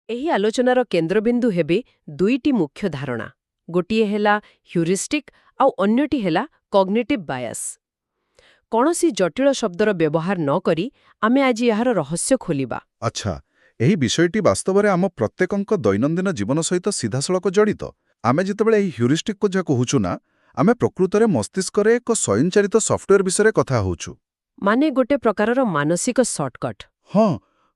ଏହି ଆଲୋଚନାର କେନ୍ଦ୍ରବିନ୍ଦୁ ହେବେ ଦୁଇଟି ମୁଖ୍ୟ ଧାରଣା। ଗୋଟିଏ ହେଲା ହ୍ୟୁରିଷ୍ଟିକ୍ ଆଉ ଅନ୍ୟଟି ହେଲା କଗ୍ନିଟିଭ୍ ବାୟାସ୍। କୌଣସି ଜଟିଳ ଶବ୍ଦର ବ୍ୟବହାର ନ କରି ଆମେ ଆଜି ଏହାର ରହସ୍ୟ ଖୋଲିବା। ଆଚ୍ଛା, ଏହି ବିଷୟଟି ବାସ୍ତବରେ ଆମ ପ୍ରତ୍ୟେକଙ୍କ ଦୈନନ୍ଦିନ ଜୀବନ ସହିତ ସିଧାସଳଖ ଜଡ଼ିତ। ଆମେ ଯେତେବେଳେ ଏହି ହ୍ୟୁରିଷ୍ଟିକ୍ କଥା କହୁଛୁ ନା, ଆମେ ପ୍ରକୃତରେ ମସ୍ତିଷ୍କରେ ଏକ ସ୍ୱୟଂଚାଳିତ ସଫ୍ଟୱେୟାର ବିଷୟରେ କଥା ହେଉଛୁ। ମାନେ ଗୋଟେ ପ୍ରକାରର ମାନସିକ ସର୍ଟକଟ୍। ହଁ,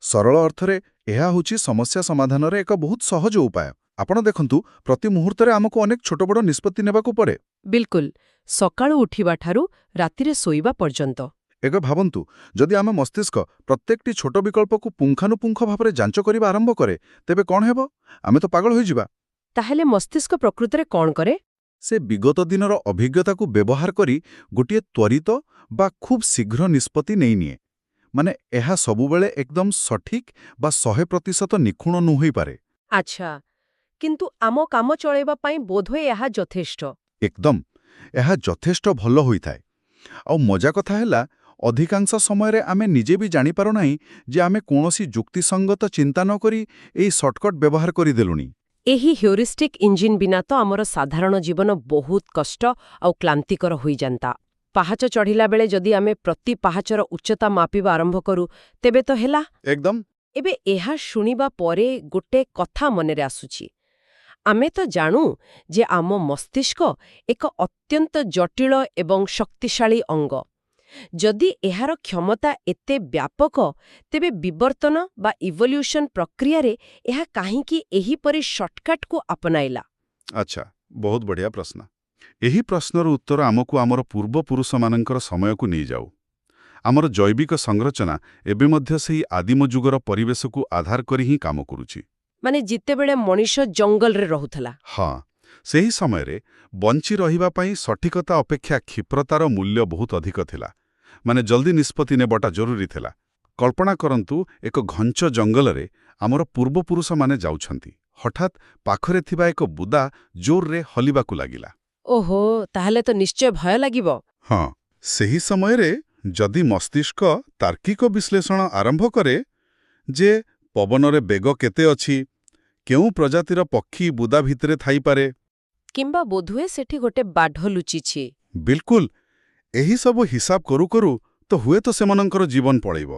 ସରଳ ଅର୍ଥରେ ଏହା ହେଉଛି ସମସ୍ୟା ସମାଧାନର ଏକ ବହୁତ ସହଜ ଉପାୟ। ଆପଣ ଦେଖନ୍ତୁ, ପ୍ରତି ମୁହୂର୍ତ୍ତରେ ଆମକୁ ଅନେକ ଛୋଟ ବଡ଼ ନିଷ୍ପତ୍ତି ନେବାକୁ ପଡ଼େ। ବିଲକୁଲ, ସକାଳୁ ଉଠିବାଠାରୁ ରାତିରେ ଶୋଇବା ପର୍ଯ୍ୟନ୍ତ। ଏବେ ଭାବନ୍ତୁ, ଯଦି ଆମ ମସ୍ତିଷ୍କ ପ୍ରତ୍ୟେକଟି ଛୋଟ ବିକଳ୍ପକୁ ପୁଙ୍ଖାନୁପୁଙ୍ଖ ଭାବରେ ଯାଞ୍ଚ କରିବା ଆରମ୍ଭ କରେ, ତେବେ କ'ଣ ହେବ? ଆମେ ତ ପାଗଳ ହୋଇଯିବା। ତାହେଲେ ମସ୍ତିଷ୍କ ପ୍ରକୃତରେ କ'ଣ କରେ? ସେ ବିଗତ ଦିନର ଅଭିଜ୍ଞତାକୁ ବ୍ୟବହାର କରି ଗୋଟିଏ ତ୍ୱରିତ ବା ଖୁବ୍ ଶୀଘ୍ର ନିଷ୍ପତ୍ତି ନେଇନିଏ। ମାନେ ଏହା ସବୁବେଳେ ଏକଦମ ସଠିକ୍ ବା 100% ନିଖୁଣ ନୁହେଁପାରେ। ଆଚ୍ଛା, କିନ୍ତୁ ଆମ କାମ ଚଳାଇବା ପାଇଁ ବୋଧହୁଏ ଏହା ଯଥେଷ୍ଟ। ଏକଦମ, ଏହା ଯଥେଷ୍ଟ ଭଲ ହୋଇଥାଏ। ଆଉ ମଜା କଥା ହେଲା, ଅଧିକାଂଶ ସମୟରେ ଆମେ ନିଜେ ବି ଜାଣିପାରୁନାହିଁ ଯେ ଆମେ କୌଣସି ଯୁକ୍ତିସଙ୍ଗତ ଚିନ୍ତା ନ କରି ଏହି ସର୍ଟକଟ୍ ବ୍ୟବହାର କରିଦେଲୁଣି। ଏହି ହ୍ୟୁରିଷ୍ଟିକ୍ ଇଞ୍ଜିନ୍ ବିନା ତ ଆମର ସାଧାରଣ ଜୀବନ ବହୁତ କଷ୍ଟ ଆଉ କ୍ଲାନ୍ତିକର ହୋଇଯାନ୍ତା। ପାହାଚ ଚଢ଼ିଲା ବେଳେ ଯଦି ଆମେ ପ୍ରତି ପାହାଚର ଉଚ୍ଚତା ମାପିବା ଆରମ୍ଭ କରୁ, ତେବେ ତ ହେଲା। ଏକଦମ। ଏବେ ଏହା ଶୁଣିବା ପରେ ଗୋଟେ କଥା ମନରେ ଆସୁଛି। ଆମେ ତ ଜାଣୁ ଯେ ଆମ ମସ୍ତିଷ୍କ ଏକ ଅତ୍ୟନ୍ତ ଜଟିଳ ଏବଂ ଶକ୍ତିଶାଳୀ ଅଙ୍ଗ। ଯଦି ଏହାର କ୍ଷମତା ଏତେ ବ୍ୟାପକ, ତେବେ ବିବର୍ତ୍ତନ ବା ଇଭଲ୍ୟୁସନ୍ ପ୍ରକ୍ରିୟାରେ ଏହା କାହିଁକି ଏହିପରି ସର୍ଟକଟ୍କୁ ଆପଣାଇଲା? ଆଚ୍ଛା, ବହୁତ ବଢ଼ିଆ ପ୍ରଶ୍ନ। ଏହି ପ୍ରଶ୍ନର ଉତ୍ତର ଆମକୁ ଆମର ପୂର୍ବପୁରୁଷମାନଙ୍କର ସମୟକୁ ନେଇଯାଉ। ଆମର ଜୈବିକ ସଂରଚନା ଏବେ ମଧ୍ୟ ସେହି ଆଦିମ ଯୁଗର ପରିବେଶକୁ ଆଧାର କରି ହିଁ କାମ କରୁଛି। ମାନେ ଯେତେବେଳେ ମଣିଷ ଜଙ୍ଗଲରେ ରହୁଥିଲା। ହଁ, ସେହି ସମୟରେ ବଞ୍ଚି ରହିବା ପାଇଁ ସଠିକତା ଅପେକ୍ଷା କ୍ଷିପ୍ରତାର ମୂଲ୍ୟ ବହୁତ ଅଧିକ ଥିଲା। ମାନେ ଜଲ୍ଦି ନିଷ୍ପତ୍ତି ନେବାଟା ଜରୁରୀ ଥିଲା। କଳ୍ପନା କରନ୍ତୁ, ଏକ ଘଞ୍ଚ ଜଙ୍ଗଲରେ ଆମର ପୂର୍ବପୁରୁଷମାନେ ଯାଉଛନ୍ତି। ହଠାତ୍ ପାଖରେ ଥିବା ଏକ ବୁଦା ଜୋରରେ ହଲିବାକୁ ଲାଗିଲା। ଓହୋ, ତାହେଲେ ତ ନିଶ୍ଚୟ ଭୟ ଲାଗିବ। ହଁ, ସେହି ସମୟରେ ଯଦି ମସ୍ତିଷ୍କ ତାର୍କିକ ବିଶ୍ଳେଷଣ ଆରମ୍ଭ କରେ ଯେ ପବନରେ ବେଗ କେତେ ଅଛି, କେଉଁ ପ୍ରଜାତିର ପକ୍ଷୀ ବୁଦା ଭିତରେ ଥାଇପାରେ, କିମ୍ବା ବୋଧହୁଏ ସେଠି ଗୋଟେ ବାଢ ଲୁଚିଛି। ବିଲକୁଲ, ଏହିସବୁ ହିସାବ କରୁ କରୁ ତ ହୁଏତ ସେମାନଙ୍କର ଜୀବନ ପଳେଇବ।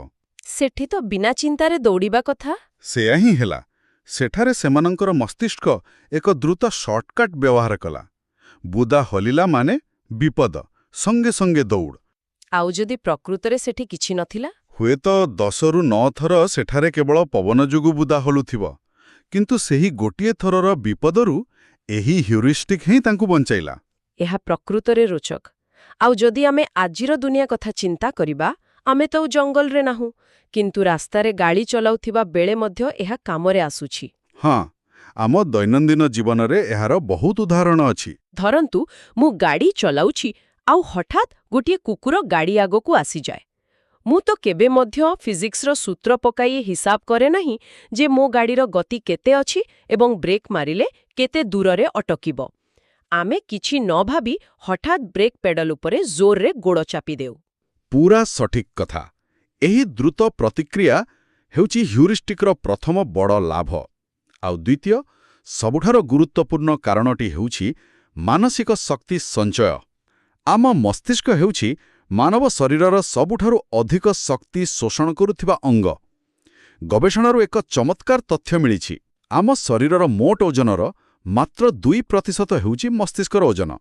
ସେଠି ତ ବିନା ଚିନ୍ତାରେ ଦୌଡ଼ିବା କଥା। ସେୟା ହିଁ ହେଲା। ସେଠାରେ ସେମାନଙ୍କର ମସ୍ତିଷ୍କ ଏକ ଦ୍ରୁତ ସର୍ଟକଟ୍ ବ୍ୟବହାର କଲା। ବୁଦା ହଲିଲା ମାନେ ବିପଦ, ସଙ୍ଗେ ସଙ୍ଗେ ଦୌଡ଼। ଆଉ ଯଦି ପ୍ରକୃତରେ ସେଠି କିଛି ନଥିଲା? ହୁଏତ 10ରୁ 9 ଥର ସେଠାରେ କେବଳ ପବନ ଯୋଗୁଁ ବୁଦା ହଲୁଥିବ। କିନ୍ତୁ ସେହି ଗୋଟିଏ ଥରର ବିପଦରୁ ଏହି ହ୍ୟୁରିଷ୍ଟିକ୍ ହିଁ ତାଙ୍କୁ ବଞ୍ଚାଇଲା। ଏହା ପ୍ରକୃତରେ ରୋଚକ। ଆଉ ଯଦି ଆମେ ଆଜିର ଦୁନିଆ କଥା ଚିନ୍ତା କରିବା, ଆମେ ତ ଜଙ୍ଗଲରେ ନାହୁଁ, କିନ୍ତୁ ରାସ୍ତାରେ ଗାଡ଼ି ଚଲାଉଥିବା ବେଳେ ମଧ୍ୟ ଏହା କାମରେ ଆସୁଛି। ହଁ, ଆମ ଦୈନନ୍ଦିନ ଜୀବନରେ ଏହାର ବହୁତ ଉଦାହରଣ ଅଛି। ଧରନ୍ତୁ, ମୁଁ ଗାଡ଼ି ଚଲାଉଛି ଆଉ ହଠାତ୍ ଗୋଟିଏ କୁକୁର ଗାଡ଼ି ଆଗକୁ ଆସିଯାଏ। ମୁଁ ତ କେବେ ମଧ୍ୟ ଫିଜିକ୍ସର ସୂତ୍ର ପକାଇ ହିସାବ କରେ ନାହିଁ ଯେ ମୋ ଗାଡ଼ିର ଗତି କେତେ ଅଛି ଏବଂ ବ୍ରେକ୍ ମାରିଲେ କେତେ ଦୂରରେ ଅଟକିବ। ଆମେ କିଛି ନ ଭାବି ହଠାତ୍ ବ୍ରେକ୍ ପେଡାଲ ଉପରେ ଜୋରରେ ଗୋଡ଼ ଚାପି ଦେଉ। ପୁରା ସଠିକ୍ କଥା। ଏହି ଦ୍ରୁତ ପ୍ରତିକ୍ରିୟା ହେଉଛି ହ୍ୟୁରିଷ୍ଟିକ୍ର ପ୍ରଥମ ବଡ଼ ଲାଭ। ଆଉ ଦ୍ୱିତୀୟ, ସବୁଠାରୁ ଗୁରୁତ୍ୱପୂର୍ଣ୍ଣ କାରଣଟି ହେଉଛି ମାନସିକ ଶକ୍ତି ସଞ୍ଚୟ। ଆମ ମସ୍ତିଷ୍କ ହେଉଛି ମାନବ ଶରୀରର ସବୁଠାରୁ ଅଧିକ ଶକ୍ତି ଶୋଷଣ କରୁଥିବା ଅଙ୍ଗ। ଗବେଷଣାରୁ ଏକ ଚମତ୍କାର ତଥ୍ୟ ମିଳିଛି। ଆମ ଶରୀରର ମୋଟ ଓଜନର ମାତ୍ର 2% ହେଉଛି ମସ୍ତିଷ୍କର ଓଜନ,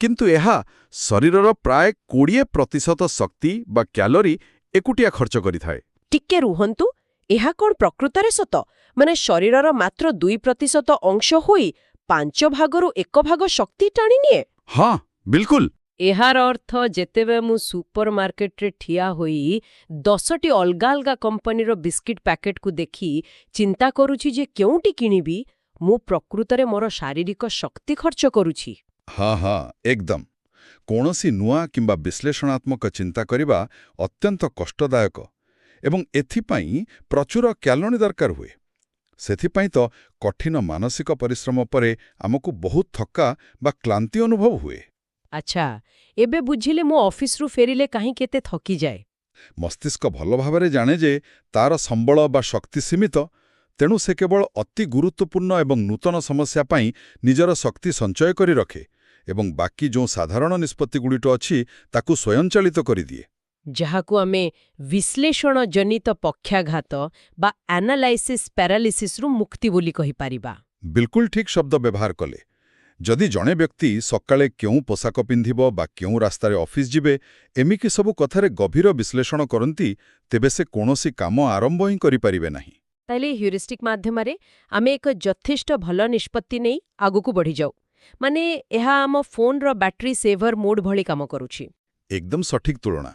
କିନ୍ତୁ ଏହା ଶରୀରର ପ୍ରାୟ 20% ଶକ୍ତି ବା କ୍ୟାଲୋରି ଏକୁଟିଆ ଖର୍ଚ୍ଚ କରିଥାଏ। ଟିକେ ରୁହନ୍ତୁ, ଏହା କ'ଣ ପ୍ରକୃତରେ ସତ? ମାନେ ଶରୀରର ମାତ୍ର 2% ଅଂଶ ହୋଇ 5 ଭାଗରୁ 1 ଭାଗ ଶକ୍ତି ଟାଣିନିଏ? ହଁ, ବିଲକୁଲ। ଏହାର ଅର୍ଥ ଯେତେବେଳେ ମୁଁ ସୁପରମାର୍କେଟରେ ଠିଆ ହୋଇ 10ଟି ଅଲଗା ଅଲଗା କମ୍ପାନୀର ବିସ୍କିଟ୍ ପ୍ୟାକେଟକୁ ଦେଖି ଚିନ୍ତା କରୁଛି ଯେ କେଉଁଟି କିଣିବି, ମୁଁ ପ୍ରକୃତରେ ମୋର ଶାରୀରିକ ଶକ୍ତି ଖର୍ଚ୍ଚ କରୁଛି। ହଁ, ଏକଦମ। କୌଣସି ନୂଆ କିମ୍ବା ବିଶ୍ଳେଷଣାତ୍ମକ ଚିନ୍ତା କରିବା ଅତ୍ୟନ୍ତ କଷ୍ଟଦାୟକ ଏବଂ ଏଥିପାଇଁ ପ୍ରଚୁର କ୍ୟାଲୋରି ଦରକାର ହୁଏ। ସେଥିପାଇଁ ତ କଠିନ ମାନସିକ ପରିଶ୍ରମ ପରେ ଆମକୁ ବହୁତ ଥକ୍କା ବା କ୍ଳାନ୍ତି ଅନୁଭବ ହୁଏ। ଆଚ୍ଛା, ଏବେ ବୁଝିଲେ ମୁଁ ଅଫିସରୁ ଫେରିଲେ କାହିଁକି ଏତେ ଥକିଯାଏ। ମସ୍ତିଷ୍କ ଭଲ ଭାବରେ ଜାଣେ ଯେ ତାର ସମ୍ବଳ ବା ଶକ୍ତି ସୀମିତ, ତେଣୁ ସେ କେବଳ ଅତି ଗୁରୁତ୍ୱପୂର୍ଣ୍ଣ ଏବଂ ନୂତନ ସମସ୍ୟା ପାଇଁ ନିଜର ଶକ୍ତି ସଞ୍ଚୟ କରି ରଖେ ଏବଂ ବାକି ଯେଉଁ ସାଧାରଣ ନିଷ୍ପତ୍ତିଗୁଡ଼ିକ ଅଛି ତାକୁ ସ୍ୱୟଂଚାଳିତ କରିଦିଏ। ଯାହାକୁ ଆମେ ବିଶ୍ଳେଷଣଜନିତ ପକ୍ଷାଘାତ ବା ଆନାଲାଇସିସ୍ ପ୍ୟାରାଲିସିସ୍ରୁ ମୁକ୍ତି ବୋଲି କହିପାରିବା। ବିଲକୁଲ ଠିକ୍ ଶବ୍ଦ ବ୍ୟବହାର କଲେ। ଯଦି ଜଣେ ବ୍ୟକ୍ତି ସକାଳେ କେଉଁ ପୋଷାକ ପିନ୍ଧିବ ବା କେଉଁ ରାସ୍ତାରେ ଅଫିସ୍ ଯିବେ ଏମିତି ସବୁ କଥାରେ ଗଭୀର ବିଶ୍ଳେଷଣ କରନ୍ତି, ତେବେ ସେ କୌଣସି କାମ ଆରମ୍ଭ ହିଁ କରିପାରିବେ ନାହିଁ। ତାହେଲେ ହ୍ୟୁରିଷ୍ଟିକ୍ ମାଧ୍ୟମରେ ଆମେ ଏକ ଯଥେଷ୍ଟ ଭଲ ନିଷ୍ପତ୍ତି ନେଇ ଆଗକୁ ବଢ଼ିଯାଉ। ମାନେ ଏହା ଆମ ଫୋନ୍ର ବ୍ୟାଟେରୀ ସେଭର ମୋଡ୍ ଭଳି କାମ କରୁଛି। ଏକଦମ ସଠିକ୍ ତୁଳନା।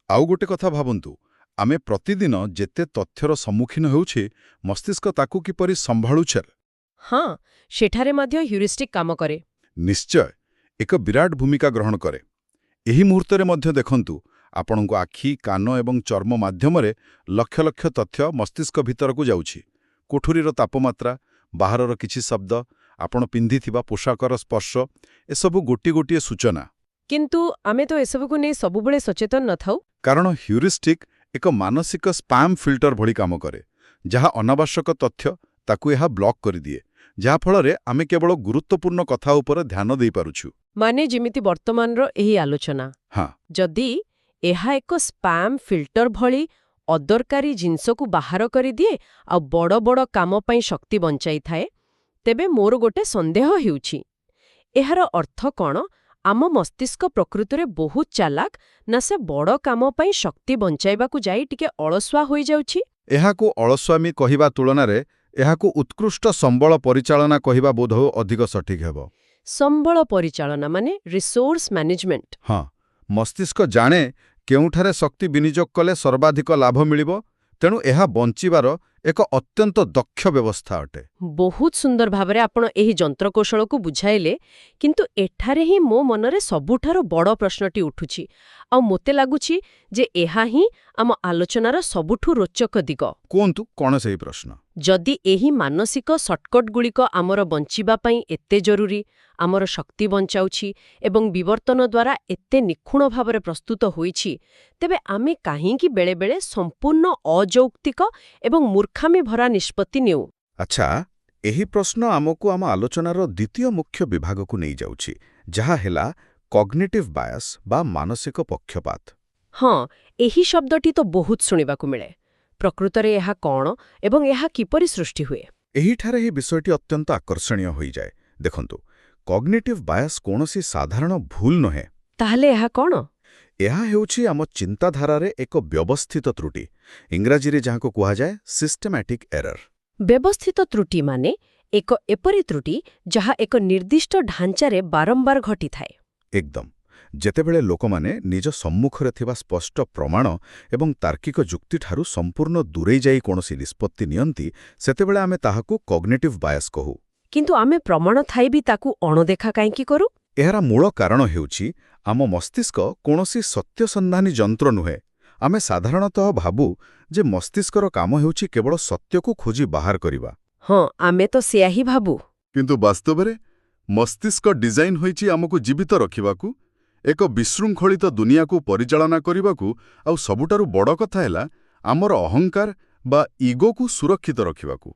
ଆଉ ଗୋଟେ କଥା ଭାବନ୍ତୁ, ଆମେ ପ୍ରତିଦିନ ଯେତେ ତଥ୍ୟର ସମ୍ମୁଖୀନ ହେଉଛେ ମସ୍ତିଷ୍କ ତାକୁ କିପରି ସମ୍ଭାଳୁଛେ। ହଁ, ସେଠାରେ ମଧ୍ୟ ହ୍ୟୁରିଷ୍ଟିକ୍ କାମ କରେ। ନିଶ୍ଚୟ ଏକ ବିରାଟ ଭୂମିକା ଗ୍ରହଣ କରେ। ଏହି ମୁହୂର୍ତ୍ତରେ ମଧ୍ୟ ଦେଖନ୍ତୁ, ଆପଣଙ୍କ ଆଖି, କାନ ଏବଂ ଚର୍ମ ମାଧ୍ୟମରେ ଲକ୍ଷ ଲକ୍ଷ ତଥ୍ୟ ମସ୍ତିଷ୍କ ଭିତରକୁ ଯାଉଛି। କୋଠରୀର ତାପମାତ୍ରା, ବାହାରର କିଛି ଶବ୍ଦ, ଆପଣ ପିନ୍ଧିଥିବା ପୋଷାକର ସ୍ପର୍ଶ, ଏସବୁ ଗୋଟିଏ ଗୋଟିଏ ସୂଚନା। କିନ୍ତୁ ଆମେ ତ ଏସବୁକୁ ନେଇ ସବୁବେଳେ ସଚେତନ ନଥାଉ। କାରଣ ହ୍ୟୁରିଷ୍ଟିକ୍ ଏକ ମାନସିକ ସ୍ପାମ୍ ଫିଲ୍ଟର ଭଳି କାମ କରେ, ଯାହା ଅନାବଶ୍ୟକ ତଥ୍ୟ ତାକୁ ଏହା ବ୍ଲକ୍ କରିଦିଏ, ଯାହାଫଳରେ ଆମେ କେବଳ ଗୁରୁତ୍ୱପୂର୍ଣ୍ଣ କଥା ଉପରେ ଧ୍ୟାନ ଦେଇପାରୁଛୁ। ମାନେ ଯେମିତି ବର୍ତ୍ତମାନର ଏହି ଆଲୋଚନା। ହଁ, ଯଦି ଏହା ଏକ ସ୍ପାମ୍ ଫିଲ୍ଟର ଭଳି ଅଦରକାରୀ ଜିନିଷକୁ ବାହାର କରିଦିଏ ଆଉ ବଡ଼ ବଡ଼ କାମ ପାଇଁ ଶକ୍ତି ବଞ୍ଚାଇଥାଏ, ତେବେ ମୋର ଗୋଟେ ସନ୍ଦେହ ହେଉଛି, ଏହାର ଅର୍ଥ କ'ଣ ଆମ ମସ୍ତିଷ୍କ ପ୍ରକୃତରେ ବହୁତ ଚାଲାକ, ନା ସେ ବଡ଼ କାମ ପାଇଁ ଶକ୍ତି ବଞ୍ଚାଇବାକୁ ଯାଇ ଟିକେ ଅଳସୁଆ ହୋଇଯାଉଛି? ଏହାକୁ ଅଳସ୍ୱାମୀ କହିବା ତୁଳନାରେ ଏହାକୁ ଉତ୍କୃଷ୍ଟ ସମ୍ବଳ ପରିଚାଳନା କହିବା ବୋଧହୁଏ ଅଧିକ ସଠିକ୍ ହେବ। ସମ୍ବଳ ପରିଚାଳନା ମାନେ ରିସୋର୍ସ ମ୍ୟାନେଜମେଣ୍ଟ। ହଁ, ମସ୍ତିଷ୍କ ଜାଣେ କେଉଁଠାରେ ଶକ୍ତି ବିନିଯୋଗ କଲେ ସର୍ବାଧିକ ଲାଭ ମିଳିବ, ତେଣୁ ଏହା ବଞ୍ଚିବାର ଏକ ଅତ୍ୟନ୍ତ ଦକ୍ଷ ବ୍ୟବସ୍ଥା ଅଟେ। ବହୁତ ସୁନ୍ଦର ଭାବରେ ଆପଣ ଏହି ଯନ୍ତ୍ରକୌଶଳକୁ ବୁଝାଇଲେ, କିନ୍ତୁ ଏଠାରେ ହିଁ ମୋ ମନରେ ସବୁଠାରୁ ବଡ଼ ପ୍ରଶ୍ନଟି ଉଠୁଛି, ଆଉ ମୋତେ ଲାଗୁଛି ଯେ ଏହା ହିଁ ଆମ ଆଲୋଚନାର ସବୁଠୁ ରୋଚକ ଦିଗ। କୁହନ୍ତୁ, କ'ଣ ସେହି ପ୍ରଶ୍ନ? ଯଦି ଏହି ମାନସିକ ସର୍ଟକଟ୍ଗୁଡ଼ିକ ଆମର ବଞ୍ଚିବା ପାଇଁ ଏତେ ଜରୁରୀ, ଆମର ଶକ୍ତି ବଞ୍ଚାଉଛି ଏବଂ ବିବର୍ତ୍ତନ ଦ୍ୱାରା ଏତେ ନିଖୁଣ ଭାବରେ ପ୍ରସ୍ତୁତ ହୋଇଛି, ତେବେ ଆମେ କାହିଁକି ବେଳେବେଳେ ସମ୍ପୂର୍ଣ୍ଣ ଅଯୌକ୍ତିକ ଏବଂ ମୂର୍ଖାମି ଭରା ନିଷ୍ପତ୍ତି ନେଉ? ଆଚ୍ଛା, ଏହି ପ୍ରଶ୍ନ ଆମକୁ ଆମ ଆଲୋଚନାର ଦ୍ୱିତୀୟ ମୁଖ୍ୟ ବିଭାଗକୁ ନେଇଯାଉଛି, ଯାହା ହେଲା କଗ୍ନିଟିଭ୍ ବାୟାସ୍ ବା ମାନସିକ ପକ୍ଷପାତ। ହଁ, ଏହି ଶବ୍ଦଟି ତ ବହୁତ ଶୁଣିବାକୁ ମିଳେ। ପ୍ରକୃତରେ ଏହା କ'ଣ ଏବଂ ଏହା କିପରି ସୃଷ୍ଟି ହୁଏ? ଏହିଠାରେ ଏହି ବିଷୟଟି ଅତ୍ୟନ୍ତ ଆକର୍ଷଣୀୟ ହୋଇଯାଏ। ଦେଖନ୍ତୁ, କଗ୍ନିଟିଭ୍ ବାୟାସ୍ କୌଣସି ସାଧାରଣ ଭୁଲ ନୁହେଁ। ତାହେଲେ ଏହା କ'ଣ? ଏହା ହେଉଛି ଆମ ଚିନ୍ତାଧାରାରେ ଏକ ବ୍ୟବସ୍ଥିତ ତ୍ରୁଟି, ଇଂରାଜୀରେ ଯାହାକୁ କୁହାଯାଏ ସିଷ୍ଟେମାଟିକ୍ ଏରର୍। ବ୍ୟବସ୍ଥିତ ତ୍ରୁଟି ମାନେ ଏକ ଏପରି ତ୍ରୁଟି ଯାହା ଏକ ନିର୍ଦ୍ଦିଷ୍ଟ ଢାଞ୍ଚାରେ ବାରମ୍ବାର ଘଟିଥାଏ। ଏକଦମ। ଯେତେବେଳେ ଲୋକମାନେ ନିଜ ସମ୍ମୁଖରେ ଥିବା ସ୍ପଷ୍ଟ ପ୍ରମାଣ ଏବଂ ତାର୍କିକ ଯୁକ୍ତିଠାରୁ ସମ୍ପୂର୍ଣ୍ଣ ଦୂରେଇ ଯାଇ କୌଣସି ନିଷ୍ପତ୍ତି ନିଅନ୍ତି, ସେତେବେଳେ ଆମେ ତାହାକୁ କଗ୍ନିଟିଭ୍ ବାୟାସ୍ କହୁ। କିନ୍ତୁ ଆମେ ପ୍ରମାଣ ଥାଇ ବି ତାକୁ ଅଣଦେଖା କାହିଁକି କରୁ? ଏହାର ମୂଳ କାରଣ ହେଉଛି ଆମ ମସ୍ତିଷ୍କ କୌଣସି ସତ୍ୟସନ୍ଧାନୀ ଯନ୍ତ୍ର ନୁହେଁ। ଆମେ ସାଧାରଣତଃ ଭାବୁ ଯେ ମସ୍ତିଷ୍କର କାମ ହେଉଛି କେବଳ ସତ୍ୟକୁ ଖୋଜି ବାହାର କରିବା। ହଁ, ଆମେ ତ ସେୟା ହିଁ ଭାବୁ। କିନ୍ତୁ ବାସ୍ତବରେ ମସ୍ତିଷ୍କ ଡିଜାଇନ୍ ହୋଇଛି ଆମକୁ ଜୀବିତ ରଖିବାକୁ, ଏକ ବିଶୃଙ୍ଖଳିତ ଦୁନିଆକୁ ପରିଚାଳନା କରିବାକୁ, ଆଉ ସବୁଠାରୁ ବଡ଼ କଥା ହେଲା ଆମର ଅହଙ୍କାର ବା ଇଗୋକୁ ସୁରକ୍ଷିତ ରଖିବାକୁ।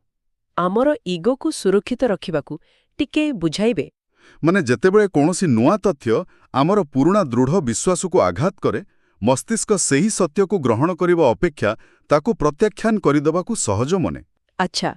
ଆମର ଇଗୋକୁ ସୁରକ୍ଷିତ ରଖିବାକୁ ଟିକେ ବୁଝାଇବେ? ମାନେ ଯେତେବେଳେ କୌଣସି ନୂଆ ତଥ୍ୟ ଆମର ପୁରୁଣା ଦୃଢ଼ ବିଶ୍ୱାସକୁ ଆଘାତ କରେ, ମସ୍ତିଷ୍କ ସେହି ସତ୍ୟକୁ ଗ୍ରହଣ କରିବା ଅପେକ୍ଷା ତାକୁ ପ୍ରତ୍ୟାଖ୍ୟାନ କରିଦେବାକୁ ସହଜ ମନେ। ଆଚ୍ଛା,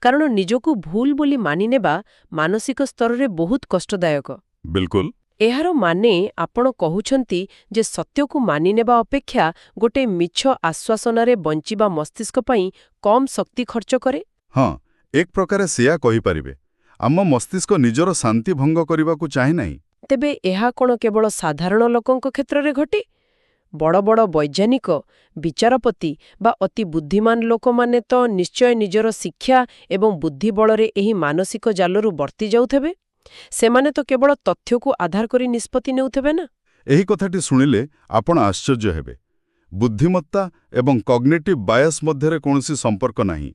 କାରଣ ନିଜକୁ ଭୁଲ ବୋଲି ମାନିନେବା ମାନସିକ ସ୍ତରରେ ବହୁତ କଷ୍ଟଦାୟକ। ବିଲକୁଲ। ଏହାର ମାନେ ଆପଣ କହୁଛନ୍ତି ଯେ ସତ୍ୟକୁ ମାନିନେବା ଅପେକ୍ଷା ଗୋଟେ ମିଛ ଆଶ୍ୱାସନାରେ ବଞ୍ଚିବା ମସ୍ତିଷ୍କ ପାଇଁ କମ୍ ଶକ୍ତି ଖର୍ଚ୍ଚ କରେ? ହଁ, ଏକ ପ୍ରକାରେ ସେୟା କହିପାରିବେ। ଆମ ମସ୍ତିଷ୍କ ନିଜର ଶାନ୍ତି ଭଙ୍ଗ କରିବାକୁ ଚାହେଁ ନାହିଁ। ତେବେ ଏହା କ'ଣ କେବଳ ସାଧାରଣ ଲୋକଙ୍କ କ୍ଷେତ୍ରରେ ଘଟେ? ବଡ଼ ବଡ଼ ବୈଜ୍ଞାନିକ, ବିଚାରପତି ବା ଅତି ବୁଦ୍ଧିମାନ ଲୋକମାନେ ତ ନିଶ୍ଚୟ ନିଜର ଶିକ୍ଷା ଏବଂ ବୁଦ୍ଧି ବଳରେ ଏହି ମାନସିକ ଜାଲରୁ ବର୍ତ୍ତି ଯାଉଥିବେ। ସେମାନେ ତ କେବଳ ତଥ୍ୟକୁ ଆଧାର କରି ନିଷ୍ପତ୍ତି ନେଉଥିବେ ନା? ଏହି କଥାଟି ଶୁଣିଲେ ଆପଣ ଆଶ୍ଚର୍ଯ୍ୟ ହେବେ। ବୁଦ୍ଧିମତ୍ତା ଏବଂ କଗ୍ନିଟିଭ୍ ବାୟାସ୍ ମଧ୍ୟରେ କୌଣସି ସମ୍ପର୍କ ନାହିଁ।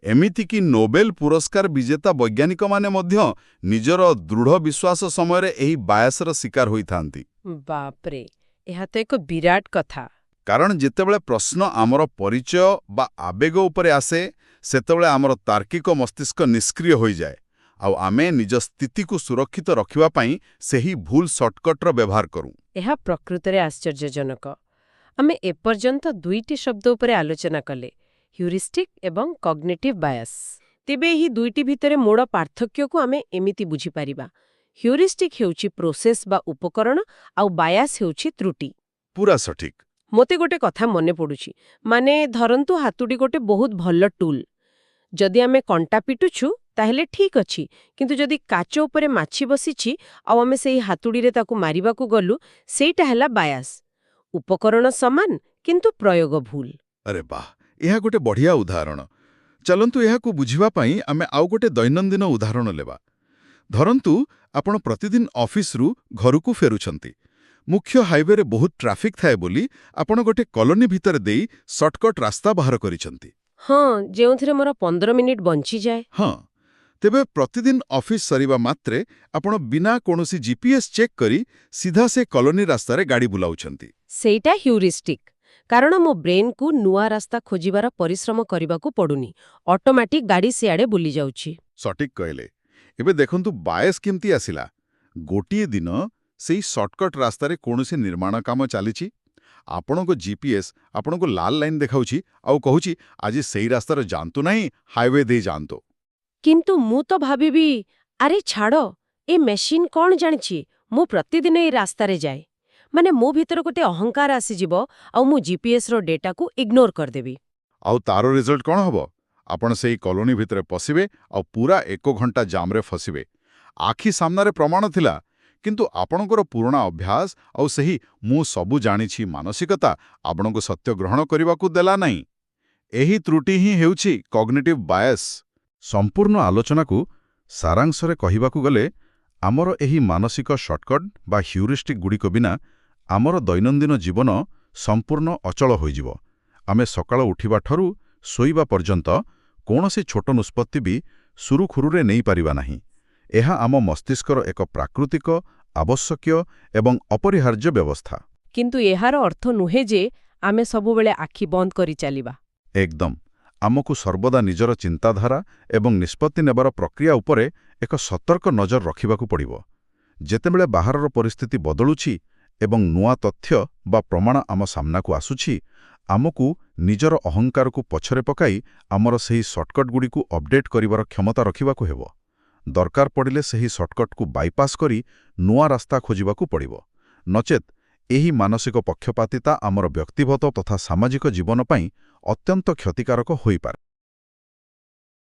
ଏମିତିକି ନୋବେଲ ପୁରସ୍କାର ବିଜେତା ବୈଜ୍ଞାନିକମାନେ ମଧ୍ୟ ନିଜର ଦୃଢ଼ ବିଶ୍ୱାସ ସମୟରେ ଏହି ବାୟାସର ଶିକାର ହୋଇଥାନ୍ତି। ବାପରେ, ଏହା ତ ଏକ ବିରାଟ କଥା। କାରଣ ଯେତେବେଳେ ପ୍ରଶ୍ନ ଆମର ପରିଚୟ ବା ଆବେଗ ଉପରେ ଆସେ, ସେତେବେଳେ ଆମର ତାର୍କିକ ମସ୍ତିଷ୍କ ନିଷ୍କ୍ରିୟ ହୋଇଯାଏ ଆଉ ଆମେ ନିଜ ସ୍ଥିତିକୁ ସୁରକ୍ଷିତ ରଖିବା ପାଇଁ ସେହି ଭୁଲ ସର୍ଟକଟ୍ର ବ୍ୟବହାର କରୁ। ଏହା ପ୍ରକୃତରେ ଆଶ୍ଚର୍ଯ୍ୟଜନକ। ଆମେ ଏପର୍ଯ୍ୟନ୍ତ ଦୁଇଟି ଶବ୍ଦ ଉପରେ ଆଲୋଚନା କଲେ, ହ୍ୟୁରିଷ୍ଟିକ୍ ଏବଂ କଗ୍ନିଟିଭ୍ ବାୟାସ୍। ତେବେ ଏହି ଦୁଇଟି ଭିତରେ ମୂଳ ପାର୍ଥକ୍ୟକୁ ଆମେ ଏମିତି ବୁଝିପାରିବା। ହ୍ୟୁରିଷ୍ଟିକ୍ ହେଉଛି ପ୍ରୋସେସ୍ ବା ଉପକରଣ, ଆଉ ବାୟାସ୍ ହେଉଛି ତ୍ରୁଟି। ପୁରା ସଠିକ୍। ମୋତେ ଗୋଟେ କଥା ମନେ ପଡ଼ୁଛି, ମାନେ ଧରନ୍ତୁ ହାତୁଡ଼ି ଗୋଟେ ବହୁତ ଭଲ ଟୁଲ୍। ଯଦି ଆମେ କଣ୍ଟା ପିଟୁଛୁ ତାହେଲେ ଠିକ୍ ଅଛି, କିନ୍ତୁ ଯଦି କାଚ ଉପରେ ମାଛି ବସିଛି ଆଉ ଆମେ ସେଇ ହାତୁଡ଼ିରେ ତାକୁ ମାରିବାକୁ ଗଲୁ, ସେଇଟା ହେଲା ବାୟାସ୍। ଉପକରଣ ସମାନ କିନ୍ତୁ ପ୍ରୟୋଗ ଭୁଲ। ଆରେ ବାଃ, ଏହା ଗୋଟେ ବଢ଼ିଆ ଉଦାହରଣ। ଚାଲନ୍ତୁ ଏହାକୁ ବୁଝିବା ପାଇଁ ଆମେ ଆଉ ଗୋଟେ ଦୈନନ୍ଦିନ ଉଦାହରଣ ନେବା। ଧରନ୍ତୁ ଆପଣ ପ୍ରତିଦିନ ଅଫିସରୁ ଘରକୁ ଫେରୁଛନ୍ତି। ମୁଖ୍ୟ ହାଇୱେରେ ବହୁତ ଟ୍ରାଫିକ୍ ଥାଏ ବୋଲି ଆପଣ ଗୋଟେ କଲୋନୀ ଭିତରେ ଦେଇ ସର୍ଟକଟ୍ ରାସ୍ତା ବାହାର କରିଛନ୍ତି। ହଁ, ଯେଉଁଥିରେ ମୋର 15 ମିନିଟ୍ ବଞ୍ଚିଯାଏ। ହଁ, ତେବେ ପ୍ରତିଦିନ ଅଫିସ୍ ସରିବା ମାତ୍ରେ ଆପଣ ବିନା କୌଣସି ଜିପିଏସ୍ ଚେକ୍ କରି ସିଧା ସେ କଲୋନୀ ରାସ୍ତାରେ ଗାଡ଼ି ବୁଲାଉଛନ୍ତି। ସେଇଟା ହ୍ୟୁରିଷ୍ଟିକ୍। କାରଣ ମୋ ବ୍ରେନ୍କୁ ନୂଆ ରାସ୍ତା ଖୋଜିବାର ପରିଶ୍ରମ କରିବାକୁ ପଡ଼ୁନି। ଅଟୋମେଟିକ୍ ଗାଡ଼ି ସିଆଡ଼େ ବୁଲି ଯାଉଛି। ସଠିକ୍ କହିଲେ। ଏବେ ଦେଖନ୍ତୁ ବାୟସ୍ କେମିତି ଆସିଲା। ଗୋଟିଏ ଦିନ ସେଇ ସର୍ଟକଟ୍ ରାସ୍ତାରେ କୌଣସି ନିର୍ମାଣ କାମ ଚାଲିଛି। ଆପଣଙ୍କ ଜିପିଏସ୍ ଆପଣଙ୍କୁ ଲାଲ ଲାଇନ୍ ଦେଖାଉଛି ଆଉ କହୁଛି ଆଜି ସେଇ ରାସ୍ତାରେ ଯାଆନ୍ତୁ ନାହିଁ, ହାଇୱେ ଦେଇ ଯାଆନ୍ତୁ। କିନ୍ତୁ ମୁଁ ତ ଭାବିବି, ଆରେ ଛାଡ଼, ଏ ମେସିନ୍ କ'ଣ ଜାଣିଛି, ମୁଁ ପ୍ରତିଦିନ ଏଇ ରାସ୍ତାରେ ଯାଏ। ମାନେ ମୋ ଭିତରେ ଗୋଟେ ଅହଙ୍କାର ଆସିଯିବ ଆଉ ମୁଁ ଜିପିଏସ୍ର ଡେଟାକୁ ଇଗ୍ନୋର କରିଦେବି। ଆଉ ତାର ରେଜଲ୍ଟ କ'ଣ ହେବ? ଆପଣ ସେଇ କଲୋନୀ ଭିତରେ ପଶିବେ ଆଉ ପୁରା 1 ଘଣ୍ଟା ଜାମ୍ରେ ଫସିବେ। ଆଖି ସାମ୍ନାରେ ପ୍ରମାଣ ଥିଲା, କିନ୍ତୁ ଆପଣଙ୍କର ପୁରୁଣା ଅଭ୍ୟାସ ଆଉ ସେହି ମୁଁ ସବୁ ଜାଣିଛି ମାନସିକତା ଆପଣଙ୍କୁ ସତ୍ୟ ଗ୍ରହଣ କରିବାକୁ ଦେଲା ନାହିଁ। ଏହି ତ୍ରୁଟି ହିଁ ହେଉଛି କଗ୍ନିଟିଭ୍ ବାୟସ୍। ସମ୍ପୂର୍ଣ୍ଣ ଆଲୋଚନାକୁ ସାରାଂଶରେ କହିବାକୁ ଗଲେ, ଆମର ଏହି ମାନସିକ ସର୍ଟକଟ୍ ବା ହ୍ୟୁରିଷ୍ଟିକ୍ ଗୁଡ଼ିକ ବିନା ଆମର ଦୈନନ୍ଦିନ ଜୀବନ ସମ୍ପୂର୍ଣ୍ଣ ଅଚଳ ହୋଇଯିବ। ଆମେ ସକାଳ ଉଠିବାଠାରୁ ଶୋଇବା ପର୍ଯ୍ୟନ୍ତ କୌଣସି ଛୋଟ ନିଷ୍ପତ୍ତି ବି ସୁରୁଖୁରୁରେ ନେଇପାରିବା ନାହିଁ। ଏହା ଆମ ମସ୍ତିଷ୍କର ଏକ ପ୍ରାକୃତିକ, ଆବଶ୍ୟକୀୟ ଏବଂ ଅପରିହାର୍ଯ୍ୟ ବ୍ୟବସ୍ଥା। କିନ୍ତୁ ଏହାର ଅର୍ଥ ନୁହେଁ ଯେ ଆମେ ସବୁବେଳେ ଆଖି ବନ୍ଦ କରି ଚାଲିବା। ଏକଦମ। ଆମକୁ ସର୍ବଦା ନିଜର ଚିନ୍ତାଧାରା ଏବଂ ନିଷ୍ପତ୍ତି ନେବାର ପ୍ରକ୍ରିୟା ଉପରେ ଏକ ସତର୍କ ନଜର ରଖିବାକୁ ପଡ଼ିବ। ଯେତେବେଳେ ବାହାରର ପରିସ୍ଥିତି ବଦଳୁଛି ଏବଂ ନୂଆ ତଥ୍ୟ ବା ପ୍ରମାଣ ଆମ ସାମ୍ନାକୁ ଆସୁଛି, ଆମକୁ ନିଜର ଅହଙ୍କାରକୁ ପଛରେ ପକାଇ ଆମର ସେହି ସର୍ଟକଟ୍ଗୁଡ଼ିକୁ ଅପଡେଟ୍ କରିବାର କ୍ଷମତା ରଖିବାକୁ ହେବ। ଦରକାର ପଡ଼ିଲେ ସେହି ସର୍ଟକଟ୍କୁ ବାଇପାସ୍ କରି ନୂଆ ରାସ୍ତା ଖୋଜିବାକୁ ପଡ଼ିବ। ନଚେତ୍ ଏହି ମାନସିକ ପକ୍ଷପାତିତା ଆମର ବ୍ୟକ୍ତିଗତ ତଥା ସାମାଜିକ ଜୀବନ ପାଇଁ ଅତ୍ୟନ୍ତ କ୍ଷତିକାରକ ହୋଇପାରେ।